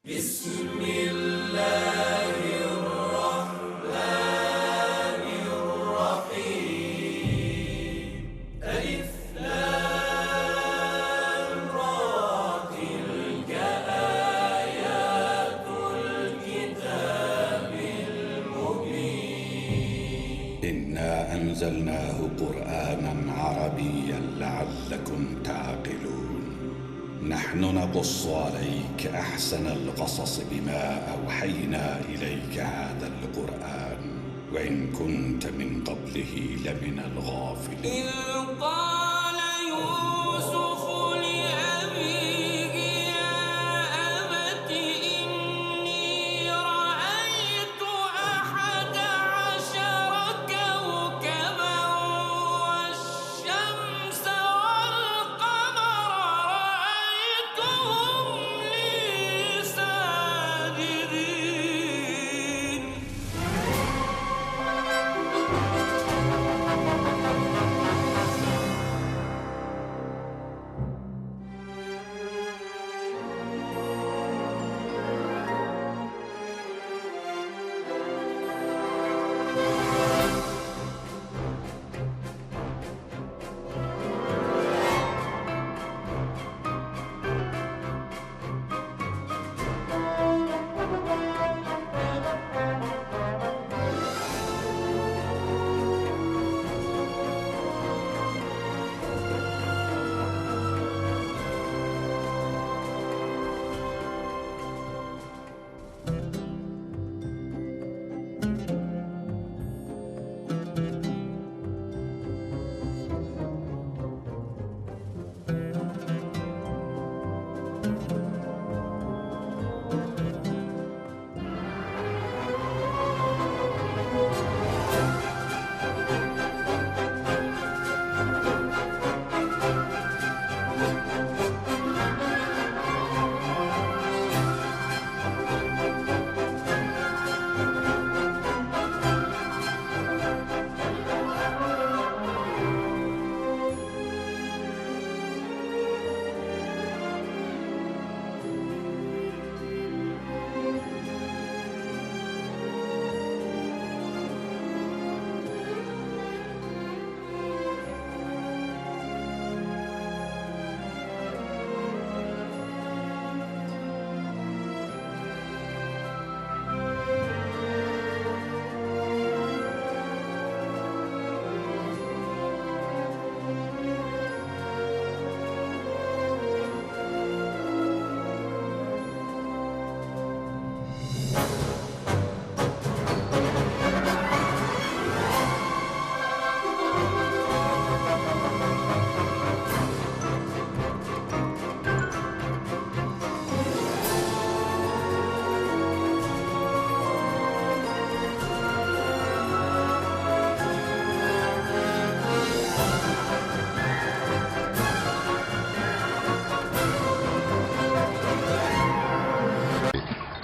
بسم الله الرحمن الرحيم ألف لام را تلك آيات الكتاب المبين إنا أنزلناه قرآنا عربيا لعلكم تعقلون نحن نقص عليك أحسن القصص بما أوحينا إليك هذا القرآن وإن كنت من قبله لمن الغافلين. إذ قال يوسف لأبيه يا أبت إني رأيت 11 كوكبا والشمس والقمر رأيتهم لي ساجدين.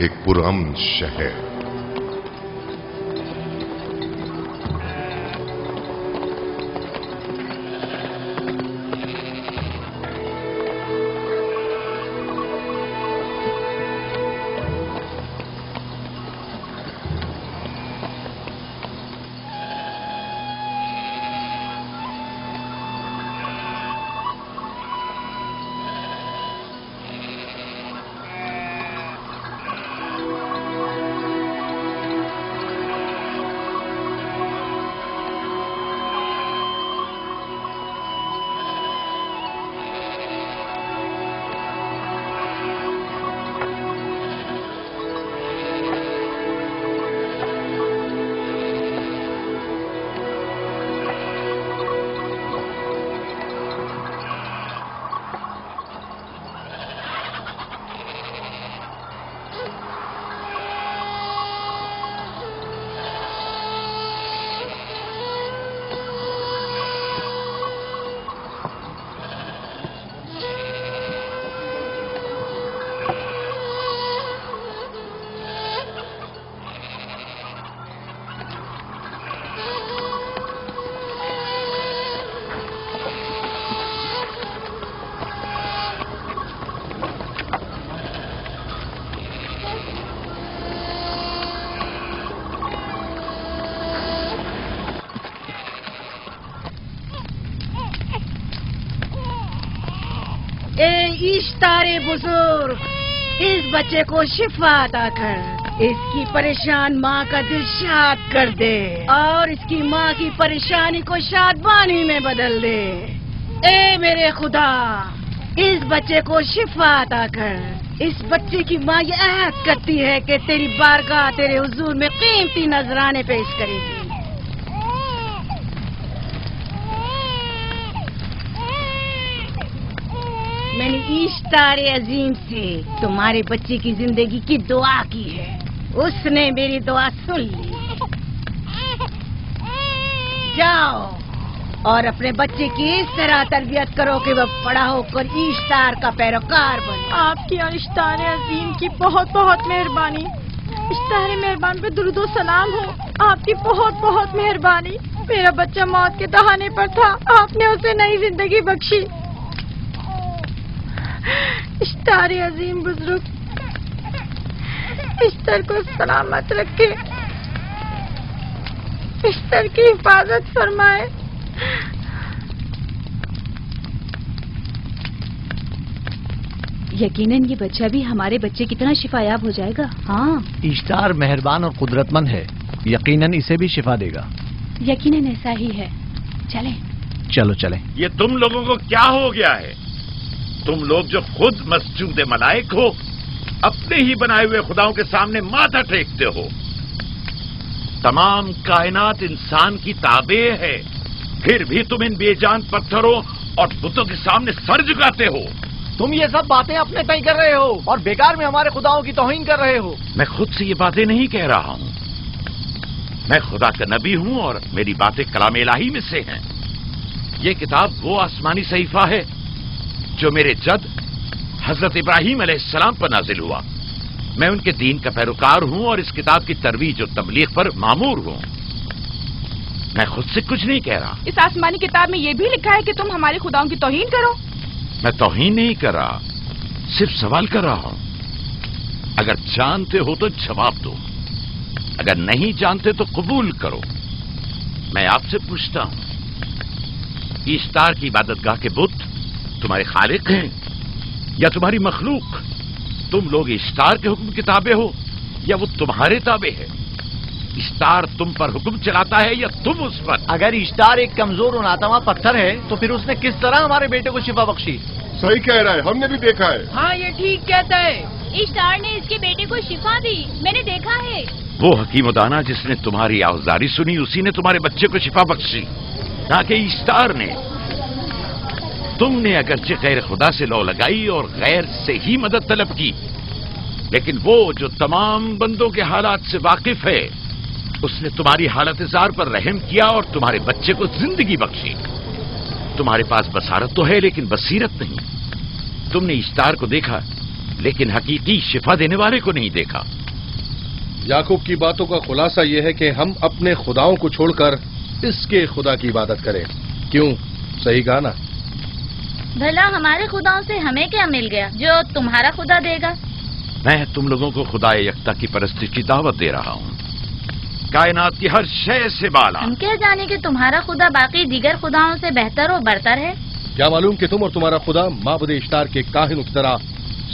ایک پرامن شہر. اشتار بزرگ اس بچے کو شفا عطا کر، اس کی پریشان ماں کا دل شاد کر دے اور اس کی ماں کی پریشانی کو شادمانی میں بدل دے۔ اے میرے خدا، اس بچے کو شفا عطا کر۔ اس بچے کی ماں یہ عہد کرتی ہے کہ تیری بارگاہ تیرے حضور میں قیمتی نذرانے پیش کرے گی۔ میں نے اشتار عظیم سے تمہارے بچے کی زندگی کی دعا کی ہے، اس نے میری دعا سن لی۔ جاؤ اور اپنے بچے کی اس طرح تربیت کرو کہ وہ بڑا ہو کر اشتار کا پیروکار بنے۔ آپ کی اور اشتار عظیم کی بہت بہت مہربانی۔ اشتار مہربان پہ درود و سلام ہو، آپ کی بہت بہت مہربانی۔ میرا بچہ موت کے دہانے پر تھا، آپ نے اسے نئی زندگی بخشی۔ اشتار عظیم بزرگ اشتر کو سلامت رکھے، اشتر کی حفاظت فرمائے۔ یقیناً یہ بچہ بھی ہمارے بچے کی طرح شفا یاب ہو جائے گا۔ ہاں، اشتار مہربان اور قدرت مند ہے، یقیناً اسے بھی شفا دے گا۔ یقیناً ایسا ہی ہے۔ چلیں چلو چلیں۔ یہ تم لوگوں کو کیا ہو گیا ہے؟ تم لوگ جو خود مسجود ملائک ہو، اپنے ہی بنائے ہوئے خداؤں کے سامنے ماتھا ٹیکتے ہو۔ تمام کائنات انسان کی تابع ہے، پھر بھی تم ان بے جان پتھروں اور بتوں کے سامنے سر جھکاتے ہو۔ تم یہ سب باتیں اپنے تئیں کر رہے ہو اور بیکار میں ہمارے خداؤں کی توہین کر رہے ہو۔ میں خود سے یہ باتیں نہیں کہہ رہا ہوں، میں خدا کا نبی ہوں اور میری باتیں کلام الہی میں سے ہیں۔ یہ کتاب وہ آسمانی صحیفہ ہے جو میرے جد حضرت ابراہیم علیہ السلام پر نازل ہوا۔ میں ان کے دین کا پیروکار ہوں اور اس کتاب کی ترویج اور تبلیغ پر مامور ہوں۔ میں خود سے کچھ نہیں کہہ رہا۔ اس آسمانی کتاب میں یہ بھی لکھا ہے کہ تم ہمارے خداؤں کی توہین کرو۔ میں توہین نہیں کر رہا، صرف سوال کر رہا ہوں۔ اگر جانتے ہو تو جواب دو، اگر نہیں جانتے تو قبول کرو۔ میں آپ سے پوچھتا ہوں، اشتار کی عبادت گاہ کے بت تمہارے خالق ہیں یا تمہاری مخلوق؟ تم لوگ اشتار کے حکم کے تابع ہو یا وہ تمہارے تابع ہے؟ اشتار تم پر حکم چلاتا ہے یا تم اس پر؟ اگر اشتار ایک کمزور اور ناتواں پتھر ہے تو پھر اس نے کس طرح ہمارے بیٹے کو شفا بخشی؟ صحیح کہہ رہا ہے، ہم نے بھی دیکھا ہے۔ ہاں یہ ٹھیک کہتا ہے، اشتار نے اس کے بیٹے کو شفا دی، میں نے دیکھا ہے۔ وہ حکیم و دانا جس نے تمہاری آوازاری سنی، اسی نے تمہارے بچے کو شفا بخشی، نہ کہ اشتار نے۔ تم نے اگرچہ غیر خدا سے لو لگائی اور غیر سے ہی مدد طلب کی، لیکن وہ جو تمام بندوں کے حالات سے واقف ہے، اس نے تمہاری حالت زار پر رحم کیا اور تمہارے بچے کو زندگی بخشی۔ تمہارے پاس بصارت تو ہے لیکن بصیرت نہیں۔ تم نے اشتار کو دیکھا لیکن حقیقی شفا دینے والے کو نہیں دیکھا۔ یعقوب کی باتوں کا خلاصہ یہ ہے کہ ہم اپنے خداؤں کو چھوڑ کر اس کے خدا کی عبادت کریں۔ کیوں؟ صحیح کہا نا؟ بھلا ہمارے خداؤں سے ہمیں کیا مل گیا جو تمہارا خدا دے گا؟ میں تم لوگوں کو خدا یکتا کی پرستی کی دعوت دے رہا ہوں، کائنات کی ہر شے سے بالا۔ ہم کیا جانے کہ تمہارا خدا باقی دیگر خداؤں سے بہتر و برتر ہے؟ کیا معلوم کہ تم اور تمہارا خدا معبود اشتار کے کاہنوں کی طرح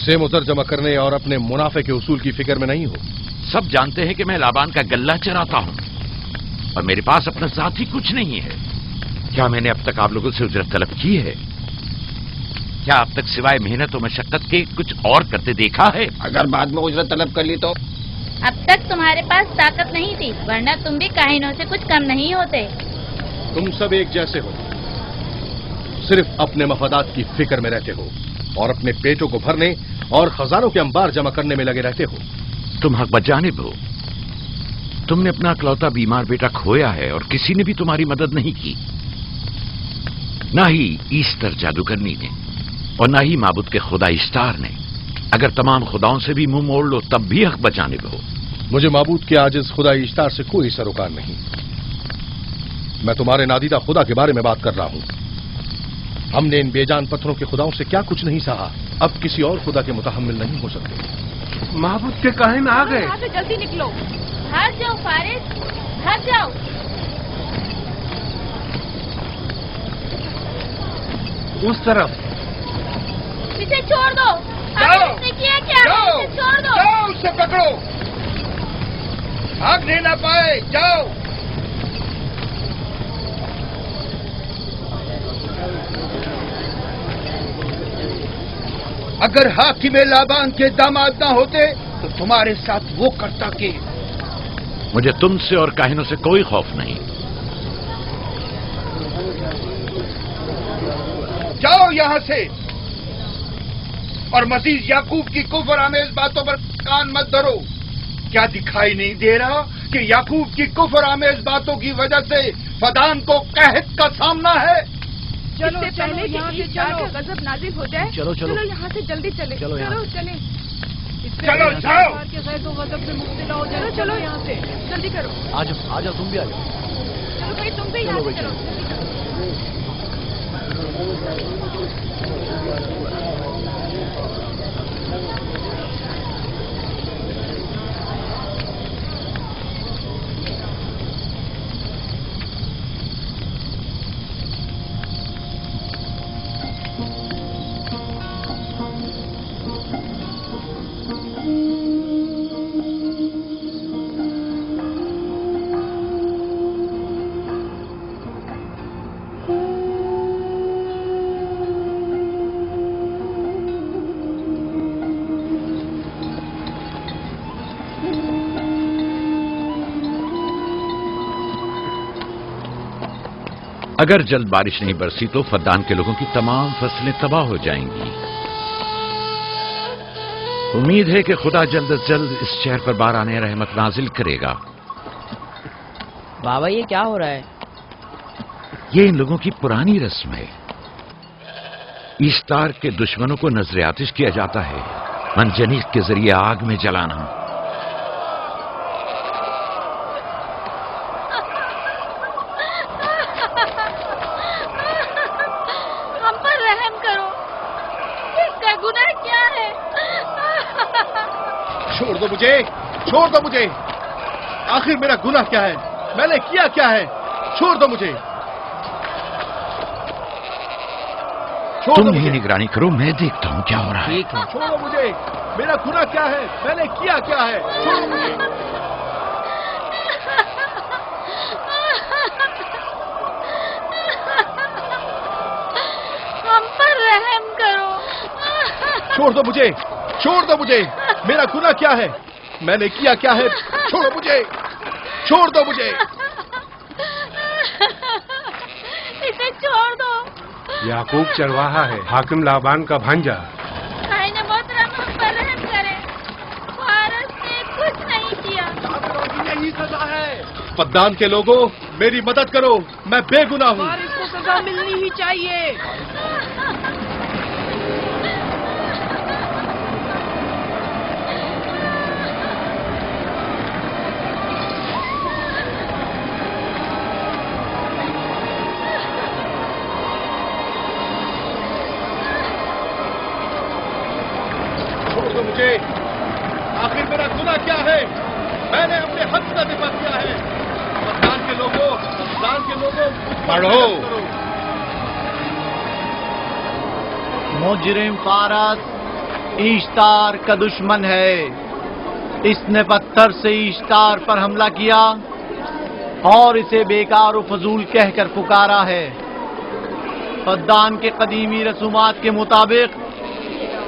سیم و زر جمع کرنے اور اپنے منافع کے اصول کی فکر میں نہیں ہو؟ سب جانتے ہیں کہ میں لابان کا گلہ چراتا ہوں اور میرے پاس اپنا ذاتی کچھ نہیں ہے۔ کیا میں نے اب تک آپ لوگوں سے اجرت طلب کی ہے؟ کیا اب تک سوائے محنت و مشقت کے کچھ اور کرتے دیکھا ہے؟ اگر بعد میں اجرت طلب کر لی تو؟ اب تک تمہارے پاس طاقت نہیں تھی، ورنہ تم بھی کاہنوں سے کچھ کم نہیں ہوتے۔ تم سب ایک جیسے ہو، صرف اپنے مفادات کی فکر میں رہتے ہو اور اپنے پیٹوں کو بھرنے اور خزانوں کے انبار جمع کرنے میں لگے رہتے ہو۔ تم حق بجانب ہو۔ تم نے اپنا اکلوتا بیمار بیٹا کھویا ہے اور کسی نے بھی تمہاری مدد نہیں کی، نہ ہی ایسٹر جادوگرنی نے اور نہ ہی معبود کے خدا اشتار نے۔ اگر تمام خداؤں سے بھی منہ موڑ لو تب بھی حق بجانب ہو۔ مجھے معبود کے عاجز خدا اشتار سے کوئی سروکار نہیں۔ میں تمہارے نادیدہ خدا کے بارے میں بات کر رہا ہوں۔ ہم نے ان بے جان پتھروں کے خداؤں سے کیا کچھ نہیں سہا، اب کسی اور خدا کے متحمل نہیں ہو سکتے۔ محبوب کے کاہن آ گئے۔ یہاں سے جلدی نکلو۔ ہٹ جاؤ فارس، ہٹ جاؤ۔ اس طرف اسے چھوڑ دو. جاؤ. اس نے کیا کیا؟ جاؤ. اسے چھوڑ دو. جاؤ اسے پکڑو. بھاگنے نہ پائے. جاؤ. اگر حاکم لابان کے داماد نہ ہوتے تو تمہارے ساتھ وہ کرتا کہ. مجھے تم سے اور کاہنوں سے کوئی خوف نہیں. جاؤ یہاں سے. اور مزید یعقوب کی کفر آمیز باتوں پر کان مت دھرو. کیا دکھائی نہیں دے رہا کہ یعقوب کی کفر آمیز باتوں کی وجہ سے فدان کو قحط کا سامنا ہے؟ چلو پہلے یہاں سے چلو. غضب نازل ہو جائے. چلو یہاں سے جلدی چلے. چلو یہاں سے. چلیں. چلو جاؤ. غضب میں مبتلا ہو جائے. چلو یہاں سے جلدی کرو. آ جاؤ تم بھی آ جاؤ. چلو بھائی تم بھی یہاں سے چلو. اگر جلد بارش نہیں برسی تو فدان کے لوگوں کی تمام فصلیں تباہ ہو جائیں گی. امید ہے کہ خدا جلد از جلد اس شہر پر باران رحمت نازل کرے گا. بابا یہ کیا ہو رہا ہے؟ یہ ان لوگوں کی پرانی رسم ہے. ایسٹار کے دشمنوں کو نذر آتش کیا جاتا ہے، منجنیق کے ذریعے آگ میں جلانا. ہم پر رحم کرو. اس کا گناہ کیا ہے؟ چھوڑ دو مجھے. چھوڑ دو مجھے. آخر میرا گناہ کیا ہے؟ میں نے کیا کیا ہے؟ چھوڑ دو مجھے. تم ہی نگرانی کرو، میں دیکھتا ہوں کیا ہو رہا ہے. ٹھیک ہے. چھوڑو مجھے. میرا گناہ کیا ہے؟ میں نے کیا کیا ہے؟ چھوڑو مجھے. ہم پر رحم کرو. چھوڑ دو مجھے. چھوڑ دو مجھے. میرا گناہ کیا ہے؟ میں نے کیا کیا ہے؟ چھوڑو مجھے. چھوڑ دو مجھے. اسے چھوڑ دو. یعقوب چرواہا ہے، حاکم لابان کا بھانجا. خائن محترم ہم پر رحم کرے. فارس نے کچھ نہیں کیا. یہی سزا ہے. فدان کے لوگوں میری مدد کرو، میں بے گناہ ہوں. اس کو سزا ملنی ہی چاہیے. چھوڑ دو مجھے. آخر میرا گناہ کیا ہے؟ میں نے اپنے حق کا دفاع کیا ہے. فدان کے لوگوں پڑھو. مجرم فارس ایشتار کا دشمن ہے. اس نے پتھر سے ایشتار پر حملہ کیا اور اسے بیکار و فضول کہہ کر پکارا ہے. فدان کے قدیمی رسومات کے مطابق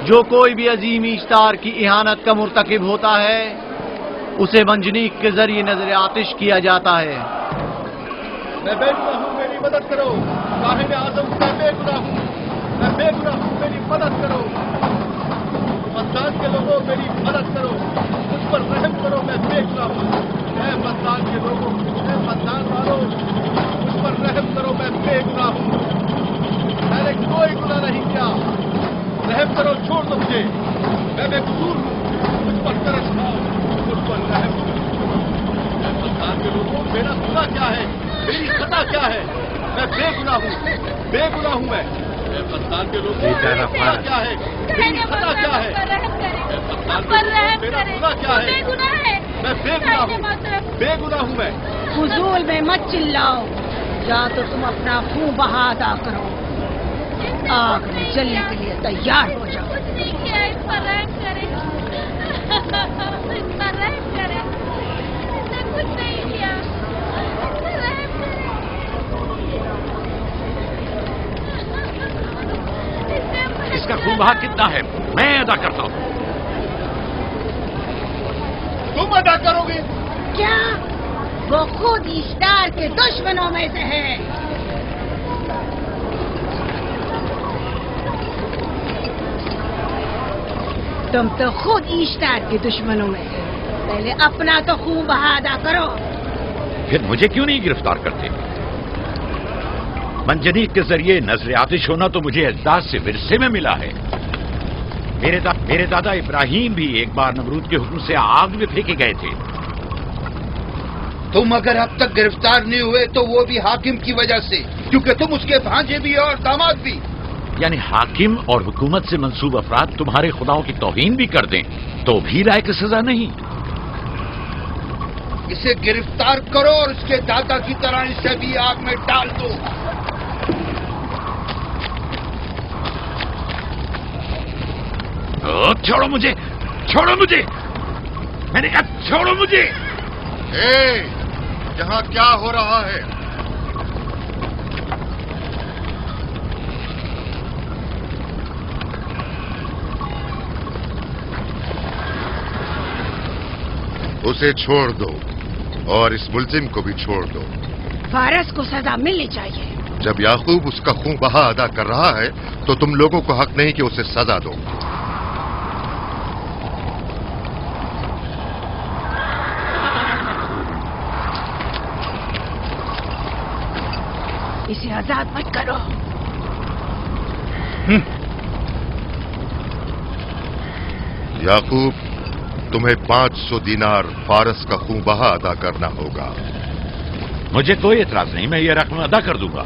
جو کوئی بھی عظیم ایشتار کی اہانت کا مرتکب ہوتا ہے اسے منجنیق کے ذریعے نذر آتش کیا جاتا ہے. میں بے گناہ ہوں، میری مدد کرو. کاہن اعظم میں بے گناہ ہوں. میں بے گناہ ہوں، میری مدد کرو. فدان کے لوگوں میری مدد کرو. مجھ پر رحم کرو، میں بے گناہ ہوں. اے فدان کے لوگوں، اے فدان والوں، مجھ پر رحم کرو، میں بے گناہ ہوں. میں نے کوئی گناہ نہیں کیا. رحم کرو. چھوڑ دو مجھے. میں بے قصور ہوں. مجھ پر ترس کھاؤ. مجھ پر رحم کرو. اے فدان کے لوگوں میرا گناہ کیا ہے؟ میری خطا کیا ہے؟ میں بے گناہ ہوں. بے گناہ ہوں میں. اے فدان کے لوگوں میرا گناہ کیا ہے؟ میری خطا کیا ہے؟ اے فدان کے لوگوں میرا گناہ کیا ہے؟ میں بے گناہ ہوں. بے گناہ ہوں میں. فضول میں مت چلاؤ. یا تو تم اپنا خون بہا ادا کرو، آگ میں جلنے کے لیے تیار ہو جاؤ. نہیں کیا، اس پر رحم کرے، اس پر رحم کرے، اس نے کچھ نہیں کیا، اس پر رحم کرے، اس کا خون بہا کتنا ہے میں ادا کرتا ہوں. تم ادا کرو گے؟ کیا وہ خود اشتار کے دشمنوں میں سے ہے؟ تم تو خود اشتار کے دشمنوں میں سے، پہلے اپنا تو خون بہا ادا کرو. پھر مجھے کیوں نہیں گرفتار کرتے؟ منجنیق کے ذریعے نظر آتش ہونا تو مجھے اجداد سے ورثے میں ملا ہے. میرے دادا ابراہیم بھی ایک بار نمرود کے حکم سے آگ میں پھینکے گئے تھے. تم اگر اب تک گرفتار نہیں ہوئے تو وہ بھی حاکم کی وجہ سے، کیونکہ تم اس کے بھانجے بھی اور داماد بھی. یعنی حاکم اور حکومت سے منسوب افراد تمہارے خداؤں کی توہین بھی کر دیں تو بھی لائق سزا نہیں؟ اسے گرفتار کرو اور اس کے دادا کی طرح اسے بھی آگ میں ڈال دو. چھوڑو مجھے، چھوڑو مجھے، میں نے کہا چھوڑو مجھے. یہاں کیا ہو رہا ہے؟ اسے چھوڑ دو اور اس ملزم کو بھی چھوڑ دو. فارس کو سزا ملنی چاہیے. جب یعقوب اس کا خون بہا ادا کر رہا ہے تو تم لوگوں کو حق نہیں کہ اسے سزا دو. اسے آزاد مت کرو. یعقوب، تمہیں 500 دینار فارس کا خون بہا ادا کرنا ہوگا. مجھے کوئی اعتراض نہیں، میں یہ رقم ادا کر دوں گا.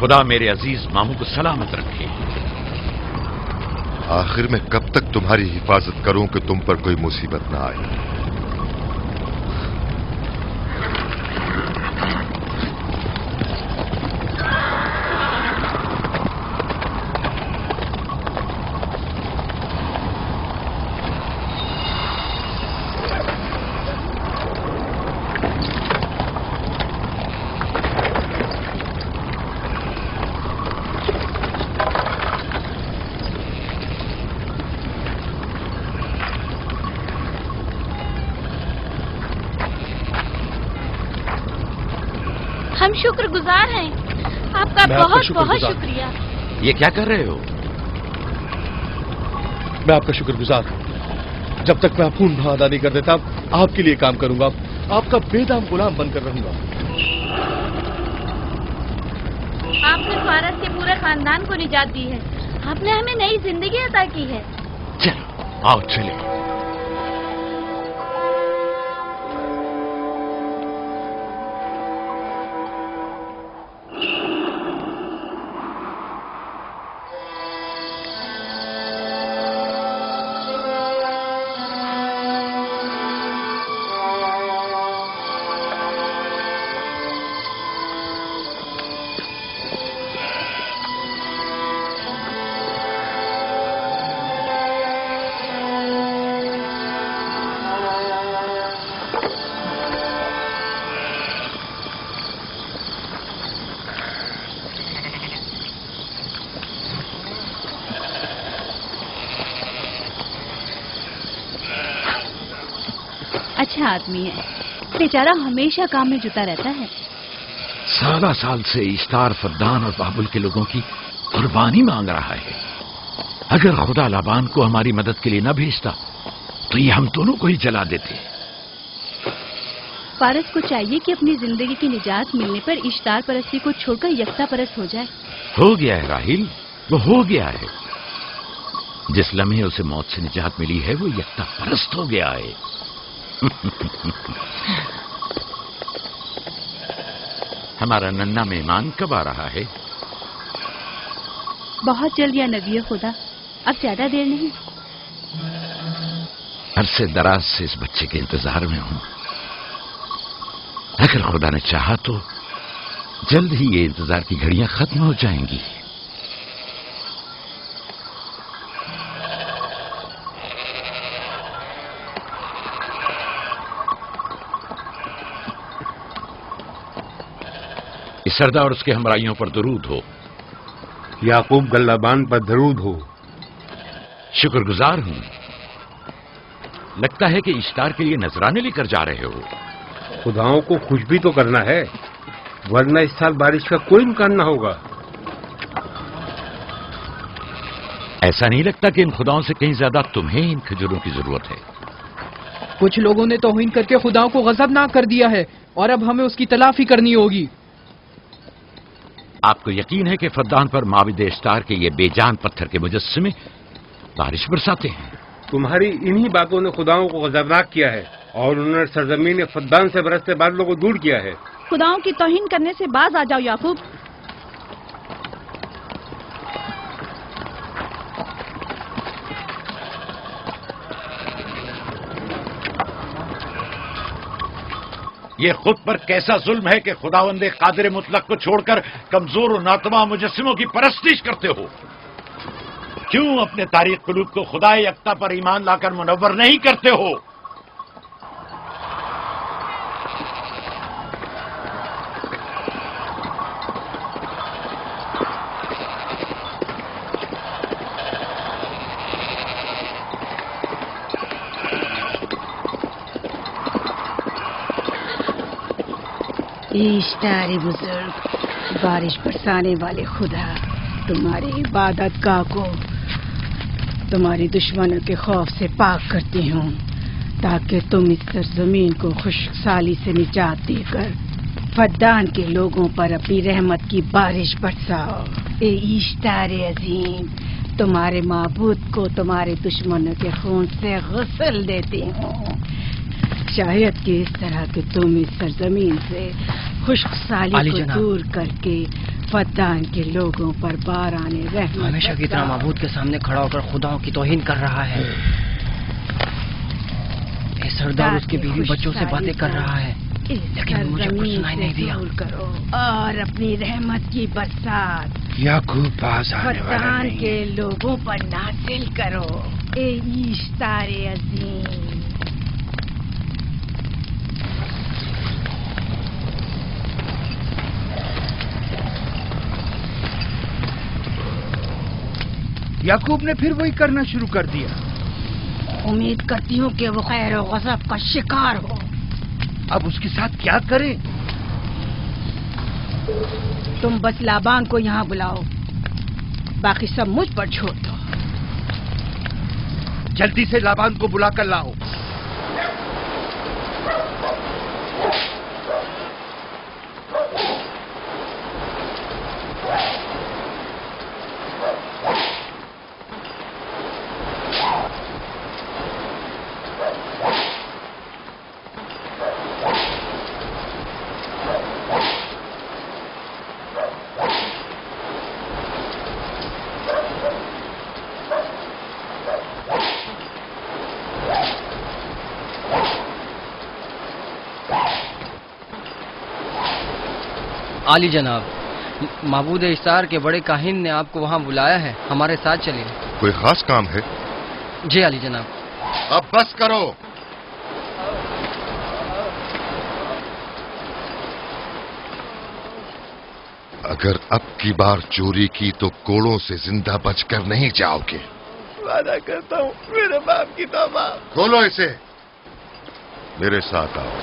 خدا میرے عزیز ماموں کو سلامت رکھے. آخر میں کب تک تمہاری حفاظت کروں کہ تم پر کوئی مصیبت نہ آئے؟ ہم شکر گزار ہیں، آپ کا بہت بہت شکریہ. یہ کیا کر رہے ہو؟ میں آپ کا شکر گزار ہوں. جب تک میں خون بہا ادا نہیں کر دیتا آپ کے لیے کام کروں گا، آپ کا بے دام غلام بن کر رہوں گا. آپ نے فارس کے پورے خاندان کو نجات دی ہے، آپ نے ہمیں نئی زندگی عطا کی ہے. چلو آؤ چلے. اچھا آدمی ہے، بیچارہ ہمیشہ کام میں جتا رہتا ہے. سالہ سال سے اشتار فردان اور بابل کے لوگوں کی قربانی مانگ رہا ہے. اگر خدا لابان کو ہماری مدد کے لیے نہ بھیجتا تو یہ ہم دونوں کو ہی جلا دیتے. فارس کو چاہیے کہ اپنی زندگی کی نجات ملنے پر اشتار پرستی کو چھوڑ کر یکتا پرست ہو جائے. ہو گیا ہے راہیل، وہ ہو گیا ہے. جس لمحے اسے موت سے نجات ملی ہے وہ یکتا پرست ہو گیا ہے. ہمارا ننھا مہمان کب آ رہا ہے؟ بہت جلد یا نبی خدا، اب زیادہ دیر نہیں. عرصے دراز سے اس بچے کے انتظار میں ہوں. اگر خدا نے چاہا تو جلد ہی یہ انتظار کی گھڑیاں ختم ہو جائیں گی. اس سردار اور اس کے ہمراہیوں پر درود ہو. یعقوب گلابان پر درود ہو. شکر گزار ہوں. لگتا ہے کہ اشتار کے لیے نذرانے لے کر جا رہے ہو. خداؤں کو خوش بھی تو کرنا ہے، ورنہ اس سال بارش کا کوئی امکان نہ ہوگا. ایسا نہیں لگتا کہ ان خداؤں سے کہیں زیادہ تمہیں ان کھجوروں کی ضرورت ہے؟ کچھ لوگوں نے توہین کر کے خداؤں کو غضبناک کر دیا ہے اور اب ہمیں اس کی تلافی کرنی ہوگی. آپ کو یقین ہے کہ فدان پر معبد اشتار کے یہ بے جان پتھر کے مجسمے بارش برساتے ہیں؟ تمہاری انہی باتوں نے خداؤں کو غضبناک کیا ہے اور انہوں نے سرزمین فدان سے برستے بادلوں کو دور کیا ہے. خداؤں کی توہین کرنے سے باز آ جاؤ یعقوب. یہ خود پر کیسا ظلم ہے کہ خداوند قادر مطلق کو چھوڑ کر کمزور و ناتواں مجسموں کی پرستش کرتے ہو؟ کیوں اپنے تاریخ قلوب کو خدا یکتا پر ایمان لا کر منور نہیں کرتے ہو؟ اشتار بزرگ، بارش برسانے والے خدا، تمہاری عبادت گاہ کو تمہاری دشمنوں کے خوف سے پاک کرتی ہوں تاکہ تم اس سرزمین کو خشک سالی سے نجات دے کر فدان کے لوگوں پر اپنی رحمت کی بارش برساؤ. اے اشتار عظیم، تمہارے معبود کو تمہارے دشمنوں کے خون سے غسل دیتی ہوں. شاید کہ اس طرح کہ تم اس سرزمین سے خشک سالی کو دور کر کے فدان کے لوگوں پر باران رحمت. ہمیشہ کی طرح معبود کے سامنے کھڑا ہو کر خداؤں کی توہین کر رہا ہے. اے سردار اس کے بیوی بچوں سے باتیں کر رہا ہے لیکن مجھے کچھ سنائی نہیں دیا. کرو اور اپنی رحمت کی برسات یعقوب باز آنے والا فدان نہیں. کے لوگوں پر نازل کرو. اے اشتار عظیم، یعقوب نے پھر وہی کرنا شروع کر دیا. امید کرتی ہوں کہ وہ خیر و غضب کا شکار ہو. اب اس کے ساتھ کیا کریں؟ تم بس لابان کو یہاں بلاؤ، باقی سب مجھ پر چھوڑ دو. جلدی سے لابان کو بلا کر لاؤ. عالی جناب، معبود اشتار کے بڑے کاہن نے آپ کو وہاں بلایا ہے، ہمارے ساتھ چلیے. کوئی خاص کام ہے؟ جی عالی جناب. اب بس کرو. اگر اب کی بار چوری کی تو کوڑوں سے زندہ بچ کر نہیں جاؤ گے. وعدہ کرتا ہوں میرے باپ کی توبہ. کھولو اسے، میرے ساتھ آؤ.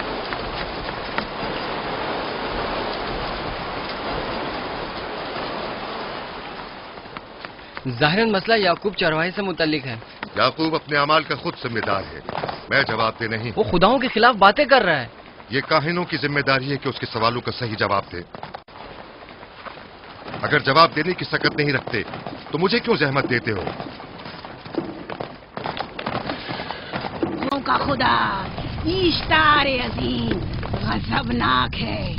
ظاہراً مسئلہ یعقوب چرواہے سے متعلق ہے. یعقوب اپنے اعمال کا خود ذمہ دار ہے، میں جواب دہ نہیں. وہ خداؤں کے خلاف باتیں کر رہا ہے. یہ کاہنوں کی ذمہ داری ہے کہ اس کے سوالوں کا صحیح جواب دے. اگر جواب دینے کی سکت نہیں رکھتے تو مجھے کیوں زحمت دیتے ہو؟ کا خدا اشتار عظیم غضبناک ہے.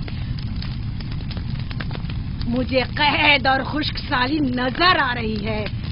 مجھے قحط اور خشک سالی نظر آ رہی ہے.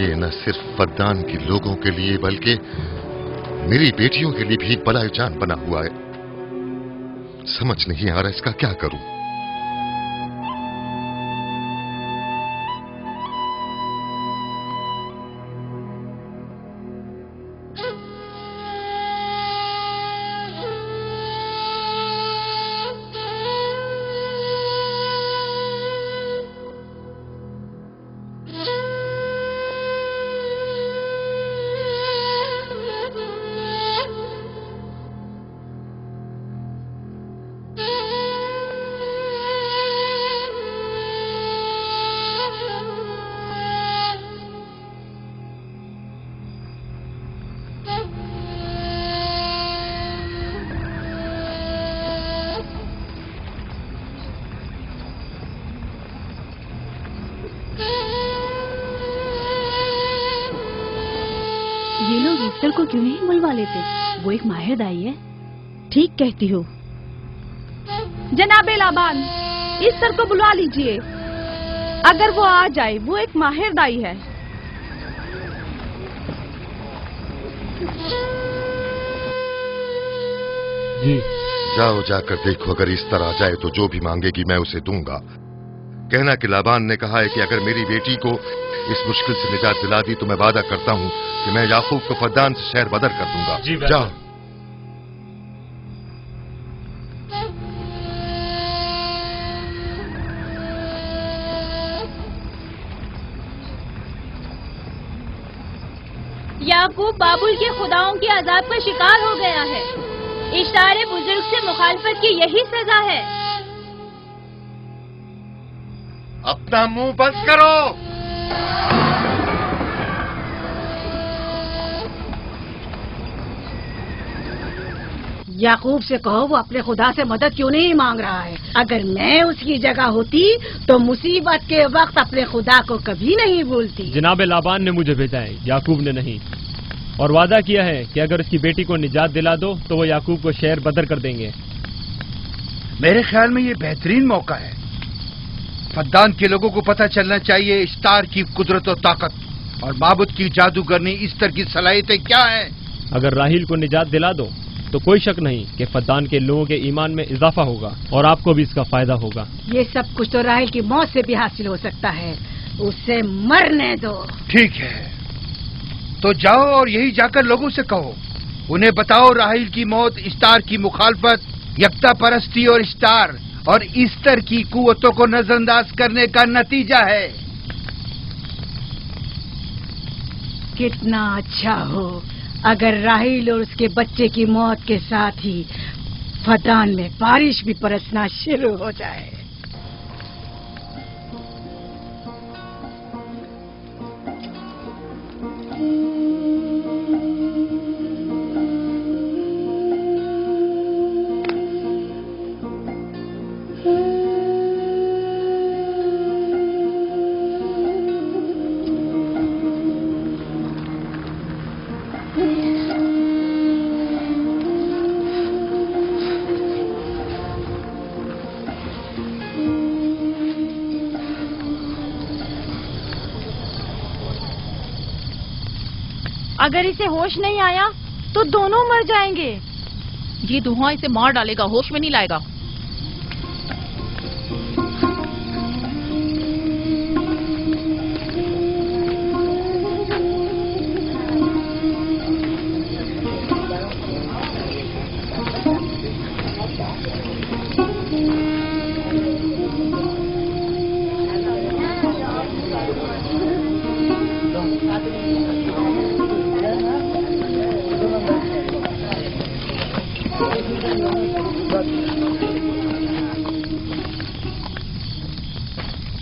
یہ نہ صرف فدان کے لوگوں کے لیے بلکہ میری بیٹیوں کے لیے بھی بلائے جان بنا ہوا ہے. سمجھ نہیں آ رہا اس کا کیا کروں. یہ لوگ ایسٹر کو کیوں نہیں بلوا لیتے؟ وہ ایک ماہر دائی ہے. ٹھیک کہتی ہو. جناب لابان، ایسٹر کو بلوا لیجئے. اگر وہ آ جائے، وہ ایک ماہر دائی ہے. جی جاؤ، جا کر دیکھو. اگر اس طرح آ جائے تو جو بھی مانگے گی میں اسے دوں گا. کہنا کہ لابان نے کہا ہے کہ اگر میری بیٹی کو اس مشکل سے نجات دلا دی تو میں وعدہ کرتا ہوں کہ میں یعقوب کو فدان سے شہر بدر کر دوں گا. جاؤ. یعقوب بابل کے خداؤں کے عذاب کا شکار ہو گیا ہے. اشتار بزرگ سے مخالفت کی یہی سزا ہے. اپنا منہ بند کرو. یعقوب سے کہو وہ اپنے خدا سے مدد کیوں نہیں مانگ رہا ہے. اگر میں اس کی جگہ ہوتی تو مصیبت کے وقت اپنے خدا کو کبھی نہیں بھولتی. جناب لابان نے مجھے بھیجا ہے، یعقوب نے نہیں، اور وعدہ کیا ہے کہ اگر اس کی بیٹی کو نجات دلا دو تو وہ یعقوب کو شہر بدر کر دیں گے. میرے خیال میں یہ بہترین موقع ہے. فدان کے لوگوں کو پتہ چلنا چاہیے اشتار کی قدرت و طاقت اور معبود کی جادوگرنی ایسٹر کی صلاحیتیں کیا ہیں. اگر راہیل کو نجات دلا دو تو کوئی شک نہیں کہ فدان کے لوگوں کے ایمان میں اضافہ ہوگا اور آپ کو بھی اس کا فائدہ ہوگا. یہ سب کچھ تو راہیل کی موت سے بھی حاصل ہو سکتا ہے. اسے مرنے دو. ٹھیک ہے تو جاؤ اور یہی جا کر لوگوں سے کہو. انہیں بتاؤ راہیل کی موت اشتار کی مخالفت، یکتا پرستی اور اشتار اور ایسٹر کی قوتوں کو نظر انداز کرنے کا نتیجہ ہے. کتنا اچھا ہو اگر راہیل اور اس کے بچے کی موت کے ساتھ ہی فدان میں بارش بھی برسنا شروع ہو جائے. اگر اسے ہوش نہیں آیا تو دونوں مر جائیں گے. یہ دھواں اسے مار ڈالے گا، ہوش میں نہیں لائے گا.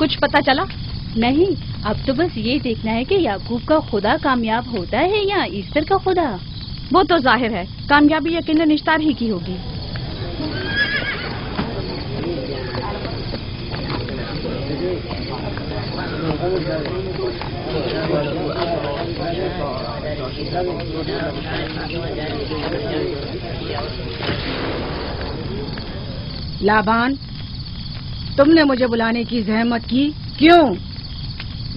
کچھ پتا چلا؟ نہیں، اب تو بس یہ دیکھنا ہے کہ یعقوب کا خدا کامیاب ہوتا ہے یا ایسٹر کا خدا. وہ تو ظاہر ہے کامیابی یقیناً اشتار ہی کی ہوگی. لابان، تم نے مجھے بلانے کی زحمت کی کیوں؟